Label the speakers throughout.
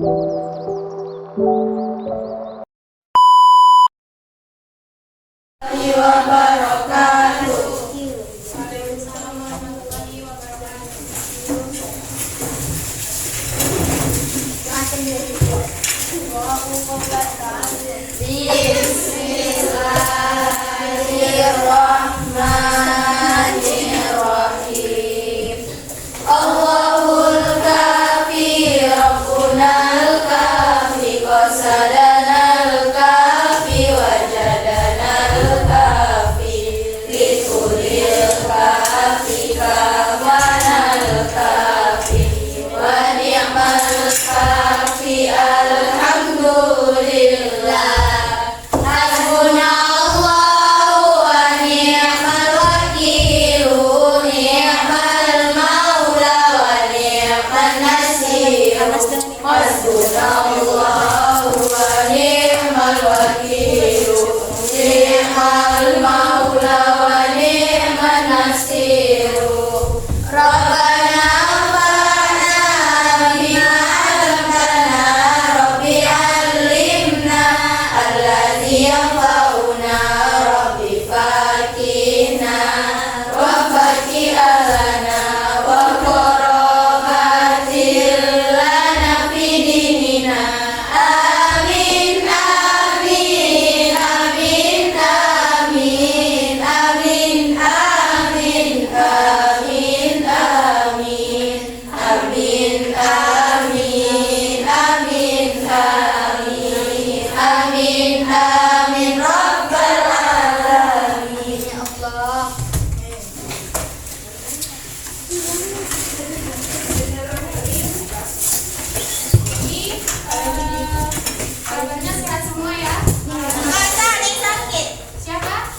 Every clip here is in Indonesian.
Speaker 1: Bismillahirrahmanirrahim. Allahul kafi, Rabbunal kafi, qasadanal kafi, wajadanal kafi, likulil kafi, kafanal kafi, wa ni'mal kafi, alhamdulillah. Hasbunallahu wa ni'mal wakil, ni'mal maula wa ni'man nasir. Rabbana anfa'na bima 'allamtana, Rabbi 'allimna alladzi yanfa'una, Rabbi faqihna wa faqih lana wa qarabatil lana fi dinina. Amin amin amin amin amin amin amin amin amin amin amin amin amin rabbal alamin. Ya Allah.
Speaker 2: Kabarnya sehat semua ya?
Speaker 1: Masa ada yang sakit?
Speaker 2: Siapa?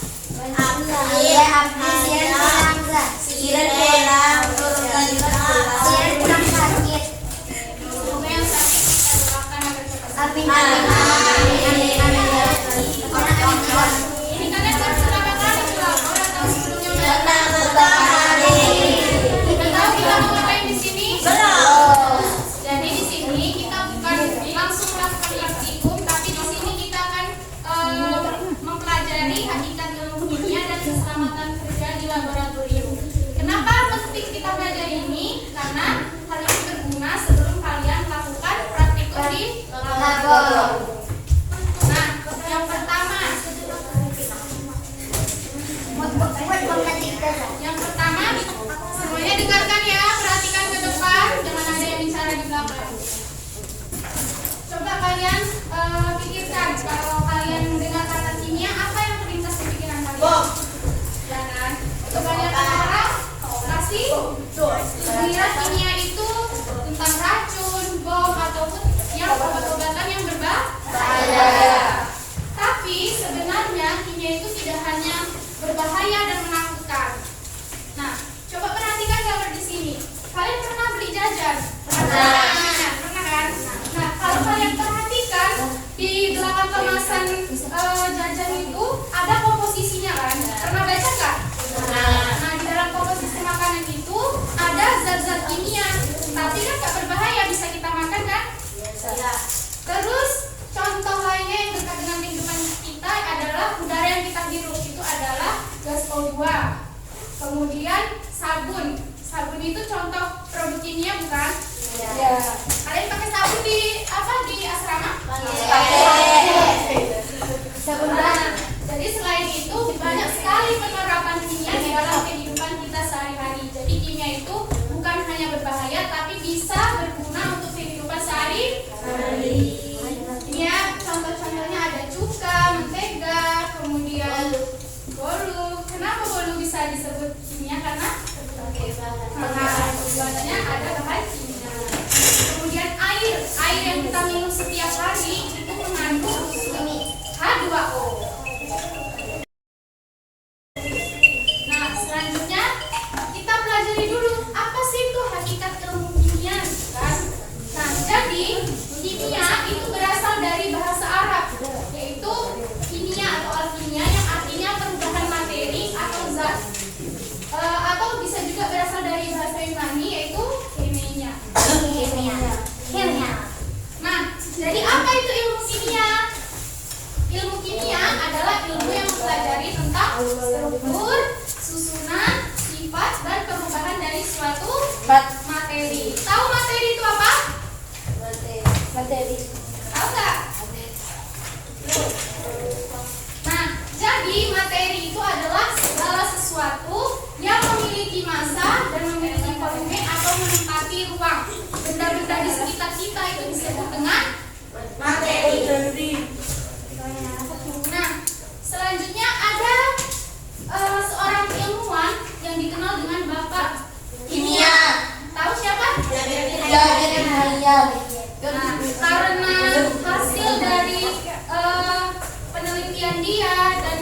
Speaker 1: Iya, Siran kurang turunkan Siran kurang sakit.
Speaker 2: Semoga yang sakit kita doakan agar cepat sembuh.
Speaker 1: Amin amin amin.
Speaker 2: Ini kalian baru berapa kali pulang? Orang tahu sebelumnya udah
Speaker 1: Datang pertama kali.
Speaker 2: udah tahu kita mau ngapain di sini?
Speaker 1: Belum.
Speaker 2: Jadi di sini kita bukan langsung melakukan praktikum, tapi di sini kita akan mempelajari hakikat ilmu kimia dan keselamatan kerja di laboratorium. Kenapa penting kita belajar ini? Karena hal ini berguna sebelum kalian melakukan praktikum di laboratorium. Nah, yang pertama, semuanya dengarkan ya, perhatikan ke depan, jangan ada yang bicara di belakang. Coba kalian pikirkan, kalau kalian mendengar kata kimia, apa yang terlintas di pikiran kalian? Bom. Ya kan? Coba lihat orang, pasti mengira kimia itu tentang racun, bom, ataupun yang obat-obatan yang berbahaya. Tapi sebenarnya kimia itu tidak hanya berbahaya dan menakutkan. Nah, coba perhatikan gambar di sini. Kalian pernah beli jajan? Pernah kan? Nah, kalau kalian perhatikan di belakang kemasan jajan itu ada komposisinya kan? Pernah baca nggak? Nah, di dalam komposisi makanan itu ada zat-zat kimia, tapi kan nggak berbahaya, bisa kita makan kan? Terus contoh lainnya yang dekat dengan kehidupan kita adalah udara yang kita hirup, itu adalah gas O2. Kemudian sabun. Sabun itu contoh produk kimia bukan? Ya. Kalian pakai sabun di asrama? Sabun. Jadi selain itu banyak sekali penerapan kimia di dalam kehidupan kita sehari-hari. Jadi kimia itu bukan hanya berbahaya tapi bisa berguna untuk kehidupan sehari-hari. Ya, contoh-contohnya ada cuka, mentega, kemudian bolu. Kenapa bolu bisa disebut kimia? Karena bahannya ada bahan kimia. Kemudian air itu ilmu kimia? Ilmu kimia adalah ilmu yang mempelajari tentang struktur, susunan, sifat, dan perubahan dari suatu materi. Tahu materi itu apa?
Speaker 1: Materi.
Speaker 2: Tahu nggak? Nah, jadi materi itu adalah segala sesuatu yang memiliki massa dan memiliki volume atau menempati ruang. Benda-benda di sekitar kita itu disebut dengan materi. Nah, selanjutnya ada seorang ilmuwan yang dikenal dengan Bapak Kimia. Tahu siapa? Nah, karena hasil dari penelitian dia dan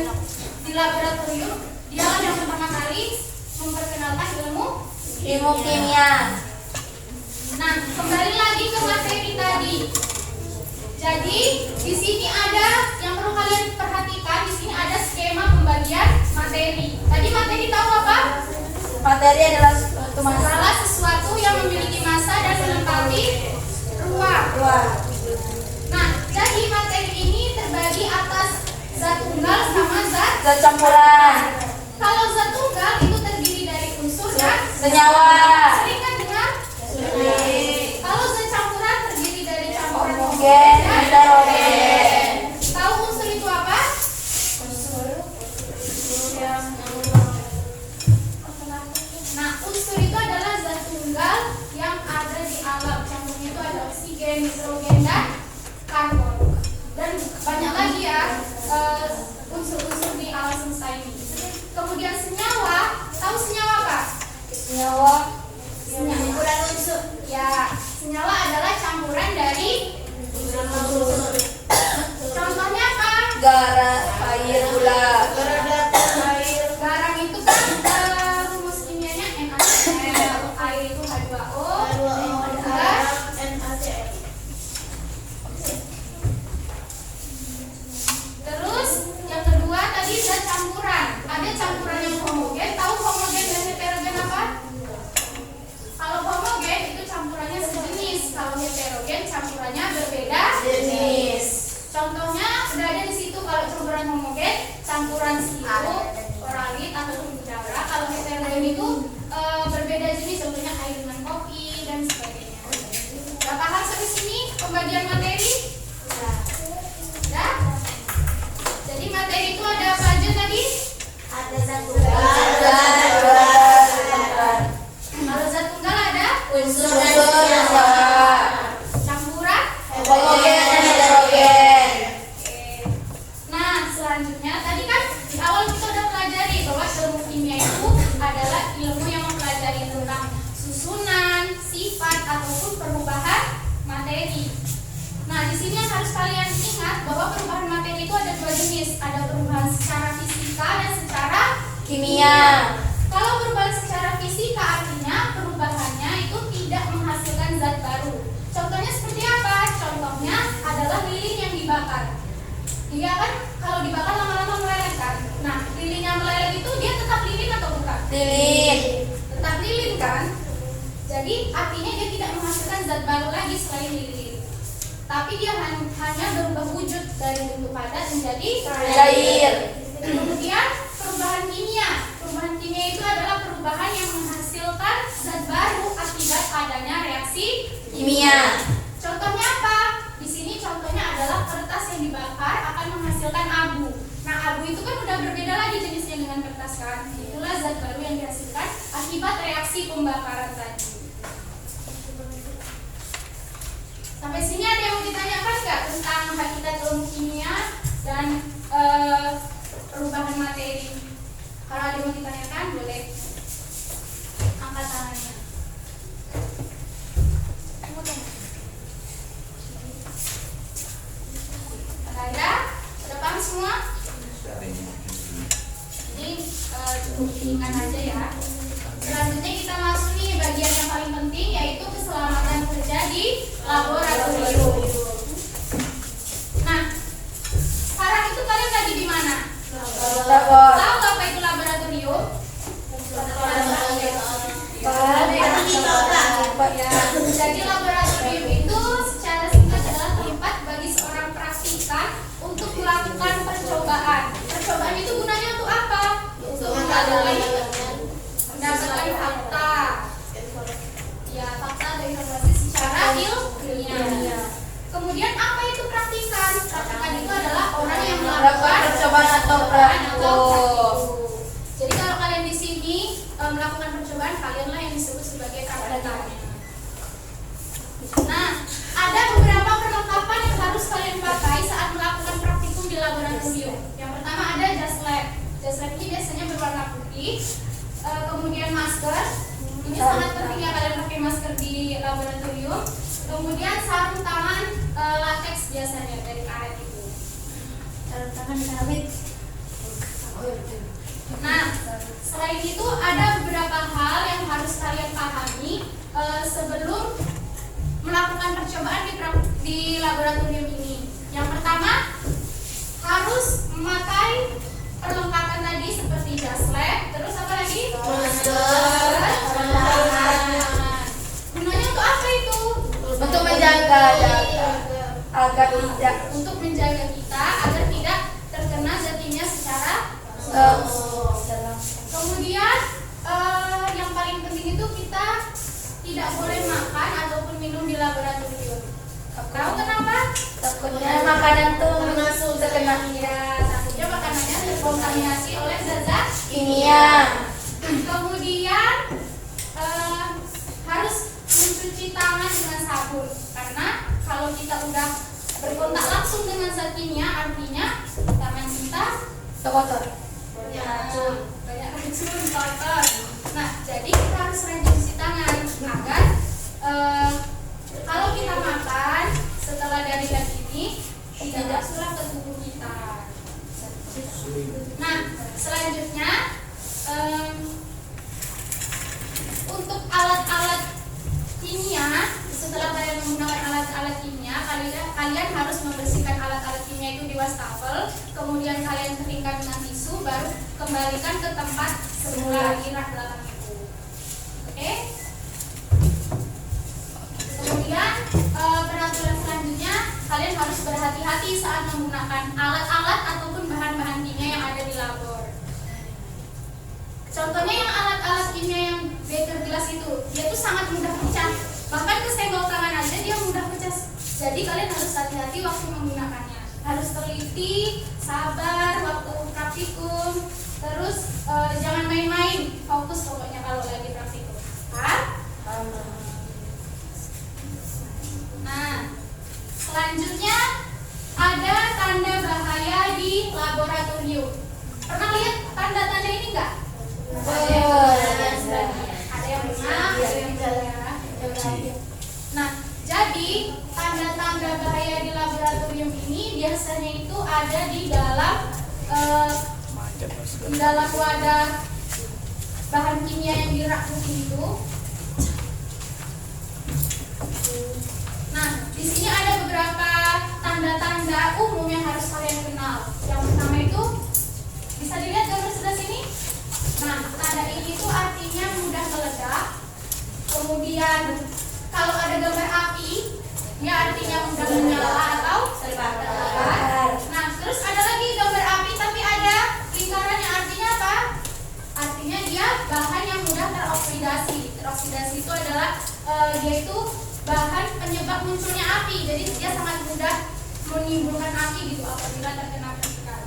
Speaker 2: di laboratorium, dia yang pertama kali memperkenalkan ilmu
Speaker 1: kimia.
Speaker 2: Nah, kembali lagi ke materi tadi. Jadi, di sini ada yang perlu kalian perhatikan. Di sini ada skema pembagian materi. Tadi materi tahu apa?
Speaker 1: Materi adalah suatu
Speaker 2: Adalah sesuatu yang memiliki massa dan menempati ruang. Nah, jadi materi ini terbagi atas zat tunggal sama zat
Speaker 1: campuran.
Speaker 2: Kalau zat tunggal itu terdiri dari unsur dan
Speaker 1: Senyawa.
Speaker 2: Sering kan dengar? Kalau zat campuran terdiri dari campuran
Speaker 1: Homogen,
Speaker 2: dan
Speaker 1: heterogen.
Speaker 2: Tahu unsur itu apa? Nah, unsur itu adalah zat tunggal yang ada di alam. Contohnya itu ada oksigen, nitrogen, dan karbon. Dan banyak lagi ya unsur-unsur di alam semesta ini. Kemudian senyawa, tahu senyawa apa?
Speaker 1: Senyawa.
Speaker 2: Campuran unsur. Ya, senyawa adalah campuran dari unsur. Contohnya apa?
Speaker 1: Garam, air, gula.
Speaker 2: Garam itu kan rumus kimianya NaCl, air itu H2O, gula. Terus yang kedua tadi zat campuran. Ada campuran yang homogen. Tahu homogen dan heterogen apa? Kalau homogen itu campurannya sejenis. Kalau heterogen campurannya berbeda
Speaker 1: Jenis.
Speaker 2: Contohnya udah ada di situ. Kalau campuran homogen campuran sirup, oralit ataupun udara. Kalau heterogen itu berbeda jenis. Contohnya air dengan kopi dan sebagainya. Udah paham sampai sini pembagian materi? Udah? Jadi materi itu ada apa aja tadi?
Speaker 1: Ada zat tunggal.
Speaker 2: Kalau zat tunggal ada
Speaker 1: Unsur dan senyawa.
Speaker 2: campuran.
Speaker 1: Homogen dan heterogen.
Speaker 2: Oke. Nah, selanjutnya tadi kan di awal kita udah pelajari bahwa ilmu kimia itu adalah ilmu yang mempelajari tentang susunan, sifat ataupun perubahan materi. Nah, di sini yang harus kalian ingat bahwa perubahan materi itu ada dua jenis. Ada perubahan secara fisika dan secara
Speaker 1: Kimia.
Speaker 2: Kalau perubahan secara fisika artinya perubahannya itu tidak menghasilkan zat baru. Contohnya seperti apa? Contohnya adalah lilin yang dibakar. Dia kan kalau dibakar lama-lama meleleh kan. Nah, lilin yang meleleh itu dia tetap lilin atau bukan?
Speaker 1: Lilin.
Speaker 2: Tetap lilin kan? Jadi artinya dia tidak menghasilkan zat baru lagi selain lilin. Tapi dia hanya berubah wujud dari bentuk padat menjadi
Speaker 1: Cair.
Speaker 2: Kemudian perubahan kimia. Perubahan kimia itu adalah perubahan yang menghasilkan zat baru akibat adanya reaksi
Speaker 1: Kimia.
Speaker 2: Contohnya apa? Di sini contohnya adalah kertas yang dibakar akan menghasilkan abu. Nah, abu itu kan udah berbeda lagi jenisnya dengan kertas kan. Itulah zat baru yang dihasilkan akibat reaksi pembakaran tadi. Sampai sini ada yang mau ditanyakan nggak tentang hakikat ilmu kimia dan perubahan materi? Kalau ada yang mau ditanyakan boleh angkat tangannya. Ada? Sudah paham semua? Ini cukup ringan aja ya. Selanjutnya kita masuk nih bagian yang paling penting, yaitu keselamatan kerja di laboratorium. Nah, sekarang itu kalian lagi di mana? Tahu apa itu laboratorium? mendapatkan fakta. Ya, fakta atau informasi secara ilmiah. Kemudian apa itu praktikan? Praktikan itu adalah orang yang melakukan
Speaker 1: percobaan atau praktikum.
Speaker 2: Jadi kalau kalian di sini melakukan percobaan, kalianlah yang disebut sebagai praktikan. Nah, ada beberapa perlengkapan yang harus kalian pakai saat melakukan praktikum di laboratorium. Yang pertama ada jas lab. Jas lab ini biasanya berwarna putih. Kemudian masker. Ini sangat penting ya kalian pakai masker di laboratorium. Kemudian sarung tangan latex biasanya dari karet itu.
Speaker 1: Sarung tangan sawit.
Speaker 2: Nah, selain itu ada beberapa hal yang harus kalian pahami sebelum melakukan percobaan di laboratorium ini. Yang pertama, harus memakai perlengkapan tadi seperti jas lab, terus apa lagi?
Speaker 1: Masker, sarung tangan.
Speaker 2: Gunanya untuk apa itu?
Speaker 1: Untuk menjaga agar tidak
Speaker 2: Untuk menjaga kita agar tidak terkena zat kimia secara kemudian yang paling penting itu kita tidak boleh makan ataupun minum di laboratorium. Tahu kenapa?
Speaker 1: takutnya makanan tuh terkena
Speaker 2: Ya, takutnya makanannya terkontaminasi oleh zat-zat
Speaker 1: kimia.
Speaker 2: Kemudian harus mencuci tangan dengan sabun karena kalau kita udah berkontak langsung dengan zat kimia artinya tangan kita
Speaker 1: Kotor.
Speaker 2: banyak racun kotor. Nah, jadi kita harus rajin cuci tangan agar kalau kita makan setelah dari zat ini tidak terserap ke tubuh kita. Nah, selanjutnya untuk alat-alat kimia, setelah kalian menggunakan alat-alat kimia, kalian harus membersihkan alat-alat kimia itu di wastafel, kemudian kalian keringkan dengan tisu, baru kembalikan ke tempat semula di rak belakang itu. Oke? Kemudian peraturan selanjutnya, kalian harus berhati-hati saat menggunakan alat-alat ataupun bahan-bahan kimia yang ada di labor. Contohnya yang alat-alat kimia yang beker gelas itu, dia tuh sangat mudah pecah. Bahkan kesenggol tangan aja dia mudah pecah. Jadi kalian harus hati-hati waktu menggunakannya. Harus teliti, sabar waktu praktikum. Terus jangan main-main, fokus pokoknya kalau lagi praktikum. Nah, selanjutnya ada tanda bahaya di laboratorium. Pernah lihat tanda-tanda ini enggak? Ada yang benar, ada yang tidak. Nah, jadi tanda-tanda bahaya di laboratorium ini biasanya itu ada di dalam wadah bahan kimia yang dirak putih itu. Nah, di sini ada beberapa tanda-tanda umum yang harus kalian kenal. Yang pertama itu bisa dilihat gambar sebelah sini. Nah, tanda ini tuh artinya mudah meledak. Kemudian kalau ada gambar api, ya artinya mudah menyala atau terbakar. Nah, terus ada lagi gambar api tapi ada lingkarannya, artinya apa? Artinya dia bahan yang mudah teroksidasi. Teroksidasi itu adalah dia itu bahan penyebab munculnya api. Jadi dia sangat mudah menimbulkan api gitu apabila terkena percikan.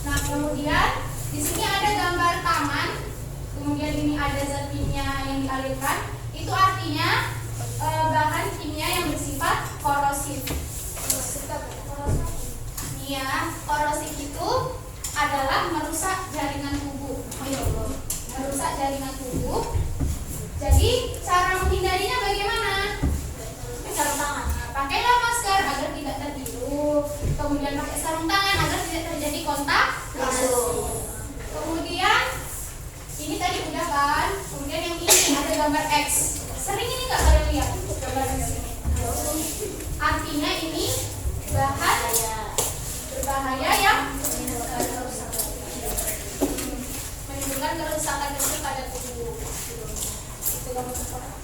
Speaker 2: Nah, kemudian di sini ada gambar taman. Kemudian ini ada zat kimia yang dialirkan. Itu artinya bahan kimia yang bersifat korosif. Iya, korosif itu adalah merusak jaringan tubuh. Merusak jaringan tubuh. Jadi cara menghindarinya bagaimana? Sarung tangan. Pakailah masker agar tidak terhirup. Kemudian pakai sarung tangan agar tidak terjadi kontak langsung. Kemudian ini tadi udah kan. Kemudian yang ini ada gambar X. Sering ini nggak kalian lihat gambar X ini? Artinya ini bahan berbahaya yang menimbulkan kerusakan kecil pada tubuh.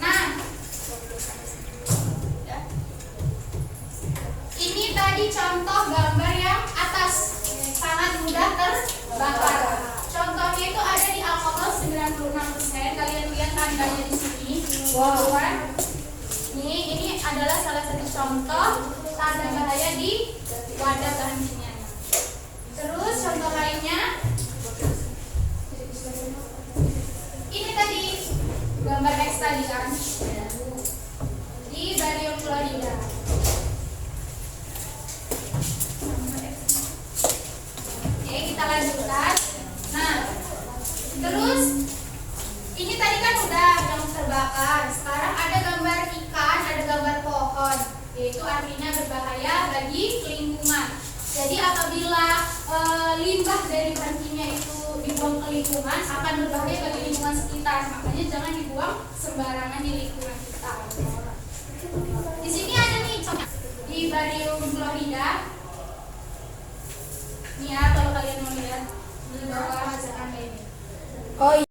Speaker 2: Nah, ini tadi contoh gambar yang atas sangat mudah terbakar. Contoh dalamnya itu ada di alkohol 96%. Kalian lihat tandanya di sini. Wow. Ini adalah salah satu contoh tanda bahaya di wadah bahan kimia. Terus contoh lainnya, ini tadi gambar X tadi kan, di barium klorida. Oke, kita lanjutkan. Nah, terus ini tadi kan udah yang terbakar. Sekarang ada gambar ikan, ada gambar pohon, yaitu artinya berbahaya bagi lingkungan. Jadi apabila limbah dari bahan kimia itu dibuang ke lingkungan akan berbahaya bagi lingkungan sekitar. Makanya jangan dibuang sembarangan di lingkungan kita. Di sini ada nih contoh di barium klorida. Nih ya, kalau kalian mau lihat di bawah hasilnya ini.
Speaker 3: Oh iya.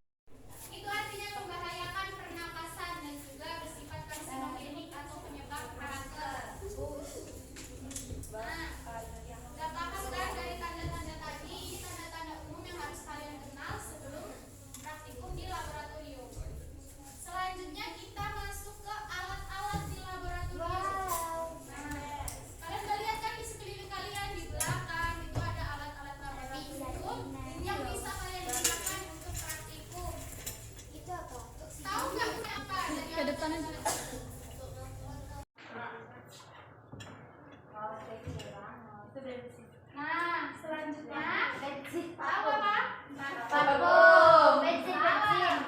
Speaker 2: Itu artinya membahayakan pernapasan dan juga bersifat karsinogenik atau penyebab kanker. Nah, dapatkan dari tanda-tanda tadi, ini tanda-tanda umum yang harus kalian kenal sebelum praktikum di laboratorium. Selanjutnya kita masuk ke alat-alat di laboratorium. Nah, kalian udah lihat kan di sekeliling kalian di belakang itu ada alat-alat laboratorium yang bisa kalian gunakan untuk praktikum.
Speaker 1: Itu apa?
Speaker 2: Tahu nggak apa dari
Speaker 3: Ke depan aja.
Speaker 2: Nah, selanjutnya tahu apa?
Speaker 1: Parfum. Bensin.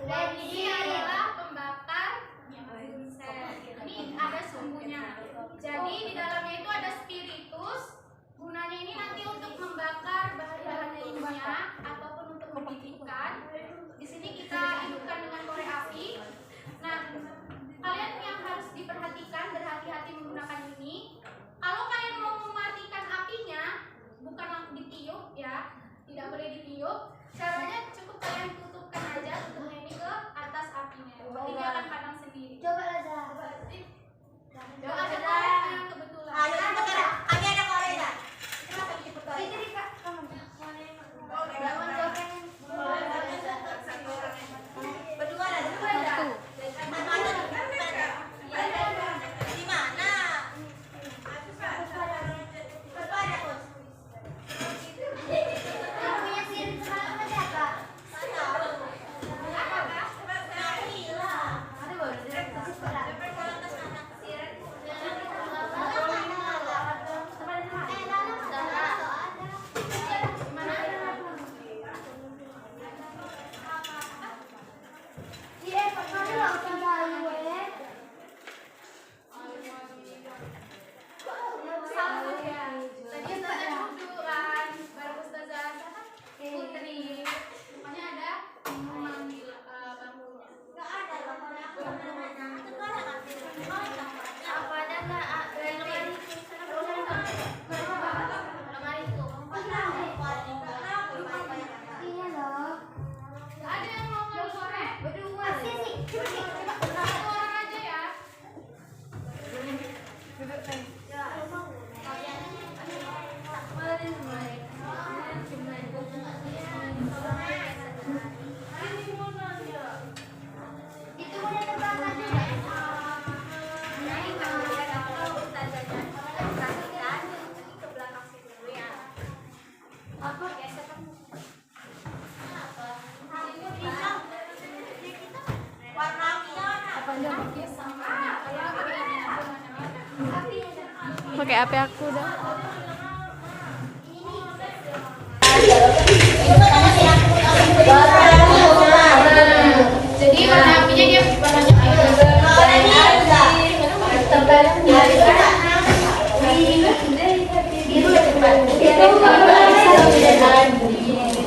Speaker 2: Ini adalah pembakar bunsen. Ini ada sumbunya. Jadi di dalamnya itu ada spiritus. Gunanya ini nanti untuk membakar bahan-bahan kimia ataupun untuk mendidihkan. Di sini kita hidupkan dengan korek api. Nah, kalian yang harus diperhatikan, berhati-hati menggunakan ini. Kalau kalian mau mematikan apinya, bukan langsung ditiup ya, tidak boleh ditiup. Caranya cukup kalian tutupkan aja tutupnya ini ke atas apinya. Nanti dia akan padam sendiri.
Speaker 1: Coba Laza.
Speaker 2: Coba ada koreknya kebetulan.
Speaker 1: Ada koreda.
Speaker 2: Itu di Kak.
Speaker 1: Berdua ada. Di mana? Yang punya sirip sama siapa?
Speaker 2: Tadi Ustazah duduk kan, baru Ustazah Putri. Pokoknya ada memanggil bangkunya.
Speaker 1: Apa ada nggak? Lemari itu. Iya loh.
Speaker 2: Ada yang mau ngambil korek?
Speaker 1: Berdua sih.
Speaker 2: Satu orang aja ya.
Speaker 1: Itu udah terbakar juga. Apa? Warna
Speaker 3: Pakai HP aku dah.
Speaker 2: Jadi warna apinya dia warnanya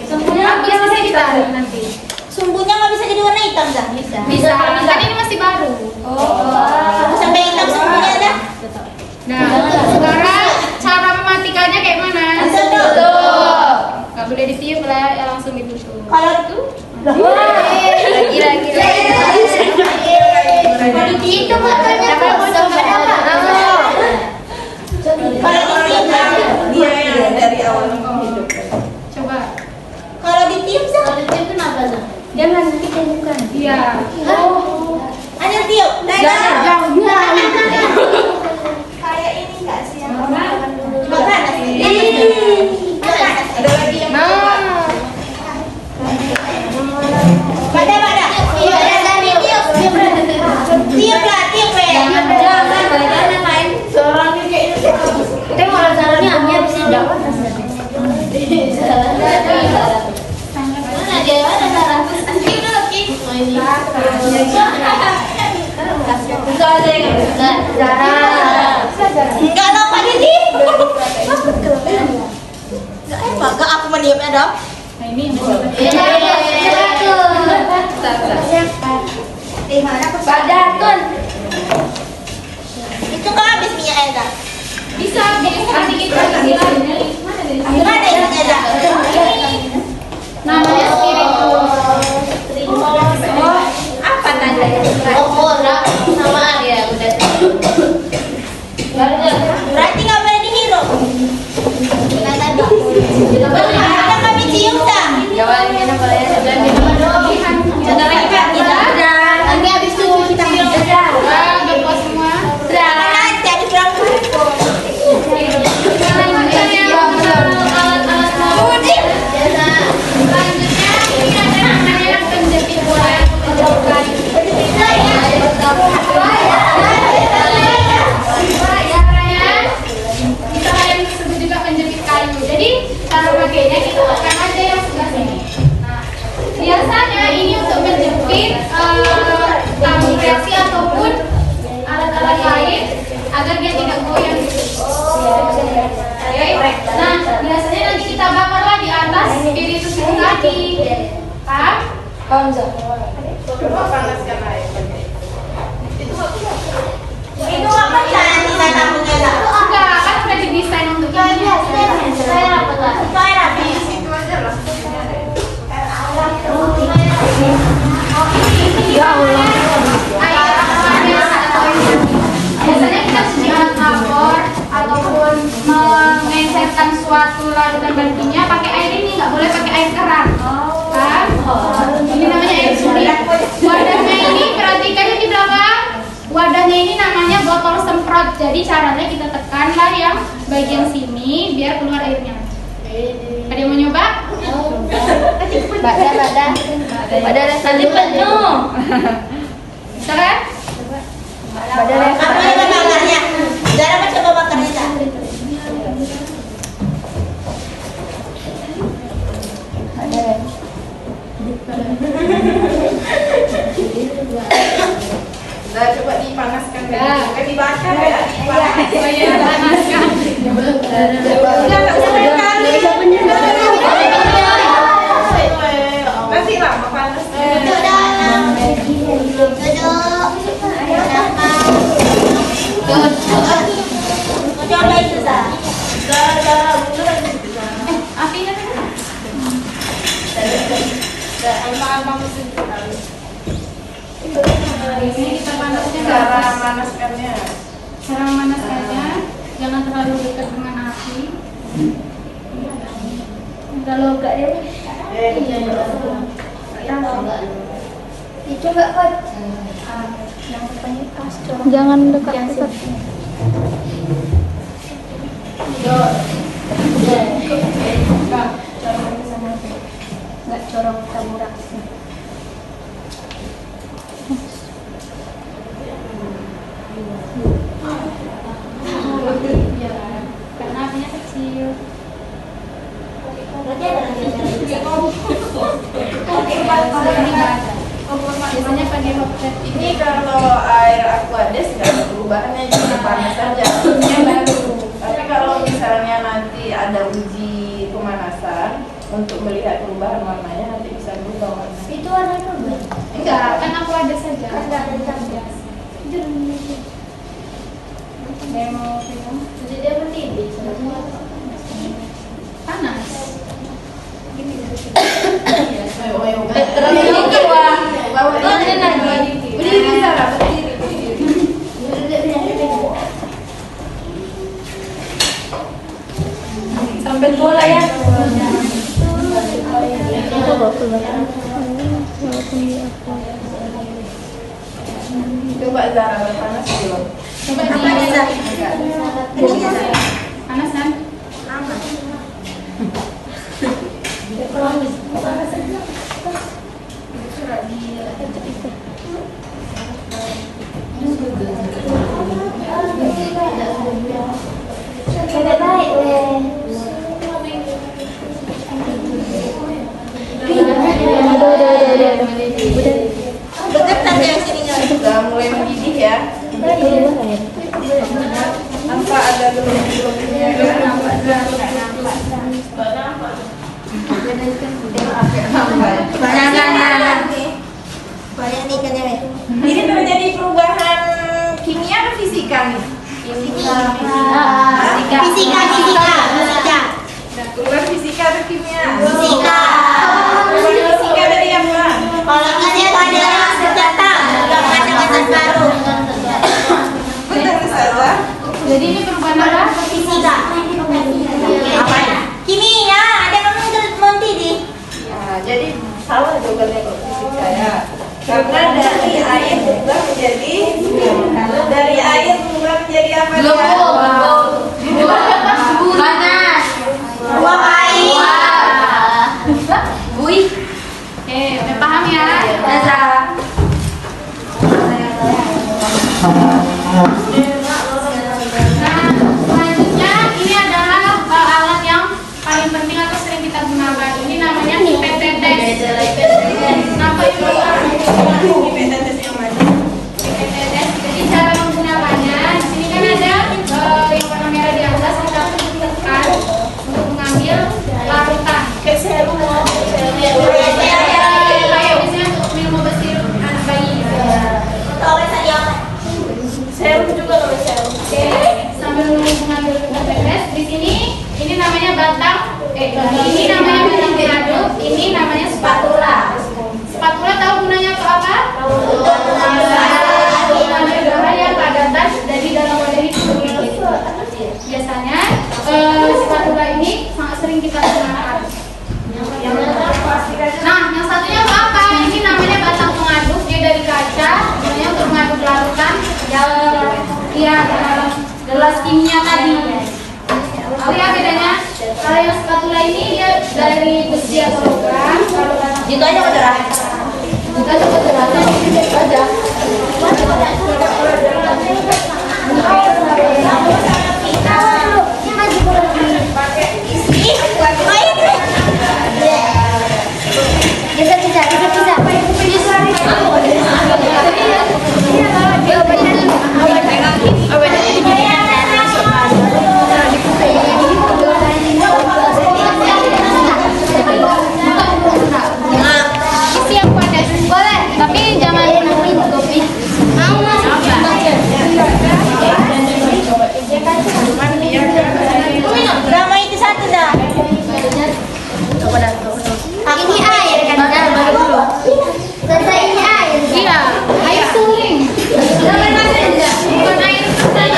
Speaker 2: sumbunya bisa ditarik nanti.
Speaker 1: Sumbunya nggak bisa jadi warna hitam nggak?
Speaker 2: Bisa. Kan ini masih baru.
Speaker 1: Sampai hitam sumbunya ada.
Speaker 2: Nah, sekarang cara mematikannya kayak mana?
Speaker 1: Tutup.
Speaker 2: Nggak boleh ditiup lah, ya langsung ditutup.
Speaker 1: Kalau itu
Speaker 2: Gila.
Speaker 1: itu fotonya kosong berapa? Kalau ditiup
Speaker 4: Dia yang dari awal hidup.
Speaker 2: Coba.
Speaker 1: kalau ditiup siapa? Jangan kita bukan.
Speaker 2: Iya.
Speaker 1: Ayo tiup.
Speaker 2: Jangan.
Speaker 1: Kayak ini enggak sih yang
Speaker 2: Mana?
Speaker 1: makan. Ada lagi yang Pada. Tiup lah. Jangan main. Suaranya kayak itu. Tengok lah suaranya Amia bisa dapat. Mana dia? Ada darah. Anjing dulu Ki. Enggak ada yang enggak ada apa ini. Enggak aku mendiamnya dong.
Speaker 2: Nah ini
Speaker 1: Badatun. Itu kan habis minyak Eda.
Speaker 2: bisa nanti kita bilang
Speaker 1: Mana yang Eda?
Speaker 2: namanya spiritual.
Speaker 1: Oh, apa tanda? Oh, samaan ya udah. Berarti nggak boleh dihirup. Kita tadi. Ada kami cium tak? Sudah lagi Pak? Tidak. Nanti habis itu kita minum.
Speaker 2: Udah puas semua.
Speaker 1: Nanti habis berapa?
Speaker 2: Selanjutnya ini ada namanya penjepit bola yang jauh kayu. Kita yang disebut juga penjepit kayu. Jadi cara pakainya kita tekan aja yang sebelah sini. Nah, biasanya ini untuk menjepit tabung reaksi ataupun alat-alat lain agar dia tidak goyang. Oke. Nah, biasanya nanti kita bakarlah di atas spiritus itu tadi. Paham?
Speaker 1: Itu apa cara kita tabungnya tak?
Speaker 2: Enggak, kan udah didesain untuk ini.
Speaker 1: Saya apa tak? Saya habis itu aja lah.
Speaker 2: Biasanya kita cuci alat dapur ataupun mengecerkan suatu larutan bahannya pakai air ini, nggak boleh pakai air keran. Kan? Ini namanya air suri. Wadahnya ini perhatikan di belakang. Wadahnya ini namanya botol semprot. Jadi caranya kita tekanlah yang bagian sini biar keluar airnya. Ada yang mau nyoba?
Speaker 1: Badan nanti penuh.
Speaker 2: Bisa kan?
Speaker 1: Apa coba bakarnya? Zara mau coba bakarnya tak?
Speaker 4: Nah, coba dipanaskan
Speaker 2: Ya.
Speaker 4: kan dibakar ya, dipanas.
Speaker 2: Oh iya, panaskan.
Speaker 4: Nanti lama panas.
Speaker 1: Duduk dalam. Duduk. Coba itu Zara.
Speaker 2: Apinya kan? Biasanya kita panasnya
Speaker 4: Cara manaskannya.
Speaker 2: cara memanaskannya jangan terlalu dekat dengan api. Kalau enggak dia
Speaker 1: Coba kau.
Speaker 3: Jangan dekat-dekat.
Speaker 1: Enggak corong taburak.
Speaker 2: karena apinya kecil.
Speaker 1: Berarti ada lagi.
Speaker 2: Ini nggak ada. Biasanya pakai hot plate
Speaker 4: Ini kalau air aquades nggak ada perubahannya, cuma panas saja.
Speaker 2: ini baru.
Speaker 4: Tapi kalau misalnya nanti ada uji pemanasan untuk melihat perubahan warnanya, nanti bisa berubah warna.
Speaker 1: Itu warnanya berubah.
Speaker 2: Enggak, kan aku ada saja.
Speaker 1: Kan nggak ada campur.
Speaker 2: Demo film
Speaker 1: Jadi dia mendidih.
Speaker 2: panas.
Speaker 4: Berdiri Zara, berdiri.
Speaker 1: Sampai bola ya.
Speaker 3: Itu bagus banget.
Speaker 4: Coba Zara berpanas belum?
Speaker 2: Coba
Speaker 1: Apa
Speaker 2: di
Speaker 1: bisa?
Speaker 2: panas kan?
Speaker 1: Tidak baik, Bergetar ya sininya.
Speaker 4: Sudah mulai mendidih ya. Nampak ada gelembung-gelembungnya kan?
Speaker 1: Banyak nih kan ya.
Speaker 4: Ini terjadi perubahan kimia atau fisika nih?
Speaker 1: Fisika.
Speaker 4: Perubahan fisika atau kimia?
Speaker 1: Fisika.
Speaker 4: Perubahan fisika dari apa?
Speaker 1: Kalau ini ada datang, belum ada batas baru.
Speaker 4: Betul Ustazah.
Speaker 2: Jadi ini perubahan apa?
Speaker 1: Fisika. Apa ya? Kimia. Ada kamu mendidih.
Speaker 4: Nah, jadi salah jawabannya kalau fisika ya. Karena dari air berubah menjadi apa dia?
Speaker 2: Panas.
Speaker 1: Uap air.
Speaker 2: Bui. Udah paham ya? Nah, selanjutnya ini adalah alat yang paling penting atau sering kita gunakan. Ini namanya pipet tetes. Kenapa itu? Pipet tetes. Jadi cara menggunakannya, di sini kan ada yang warna merah di atas, kita tekan untuk mengambil larutan. Kayak serum. Kayak biasanya untuk minum obat sirup anak bayi.
Speaker 1: Serum juga loh serum.
Speaker 2: Oke, sambil mengambil pipet tetes, di sini ini namanya batang. Ini namanya batang pengaduk. Ini namanya spatula. Spatula tahu gunanya untuk apa? Mengambil darah yang padatan dari dalam wadah itu. Biasanya spatula ini sangat sering kita gunakan. Nah, yang satunya apa? Ini namanya batang pengaduk. Dia dari kaca. Gunanya untuk mengaduk larutan yang dalam gelas kimia tadi. Tahu ya bedanya? Kalau yang spatula ini dia dari besi atau logam. Kalau batang
Speaker 1: Gitu aja kok darah.
Speaker 2: kita coba terasa aja. Isi yang padat boleh, tapi jangan kopi.
Speaker 1: Drama itu satu dah. Ini air kan? Selesai ini air.
Speaker 2: Iya, air suling. Bukan air saja.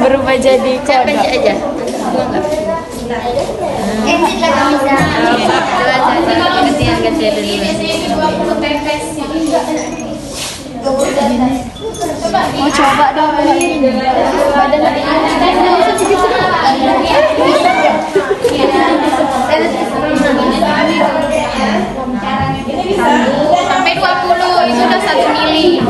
Speaker 3: berubah jadi
Speaker 1: Siapa
Speaker 3: kodok.
Speaker 1: aja? Exit lah kamu
Speaker 2: Ini biasanya di 20 pepes.
Speaker 3: Mau coba dong
Speaker 2: Sampai 20 itu udah 1 mili.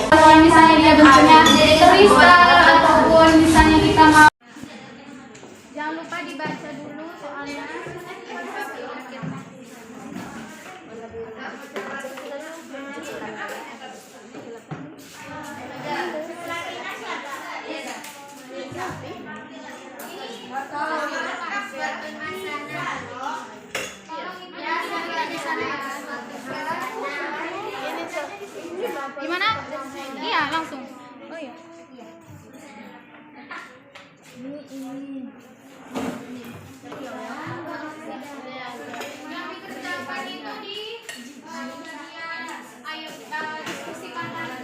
Speaker 2: Kalau misalnya dia bentuknya kristal ataupun misalnya kita mau, jangan lupa dibaca dulu soalnya. Gimana? Iya, langsung. Oh iya. Yang dikerjakan itu di ayo kita diskusikan dalam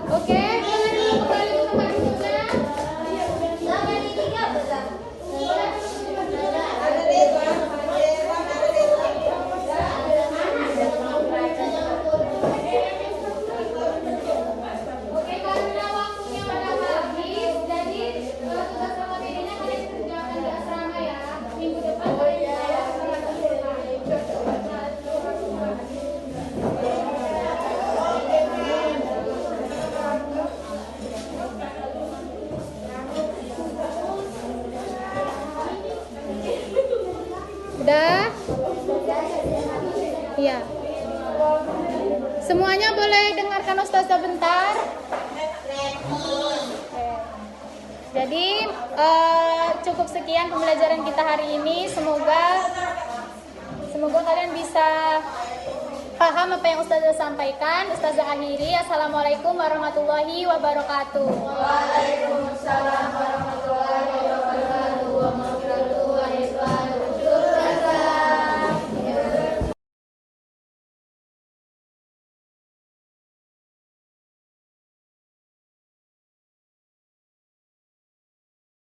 Speaker 2: Oke, kembali ke tempat duduknya. Oke, karena waktunya pada habis, jadi tugas malam ini kalian kerjakan di asrama ya. Minggu depan kalian udah? Iya. Semuanya boleh dengarkan Ustazah bentar? Jadi cukup sekian pembelajaran kita hari ini. Semoga kalian bisa paham apa yang Ustazah sampaikan. Ustazah akhiri. Assalamualaikum warahmatullahi wabarakatuh.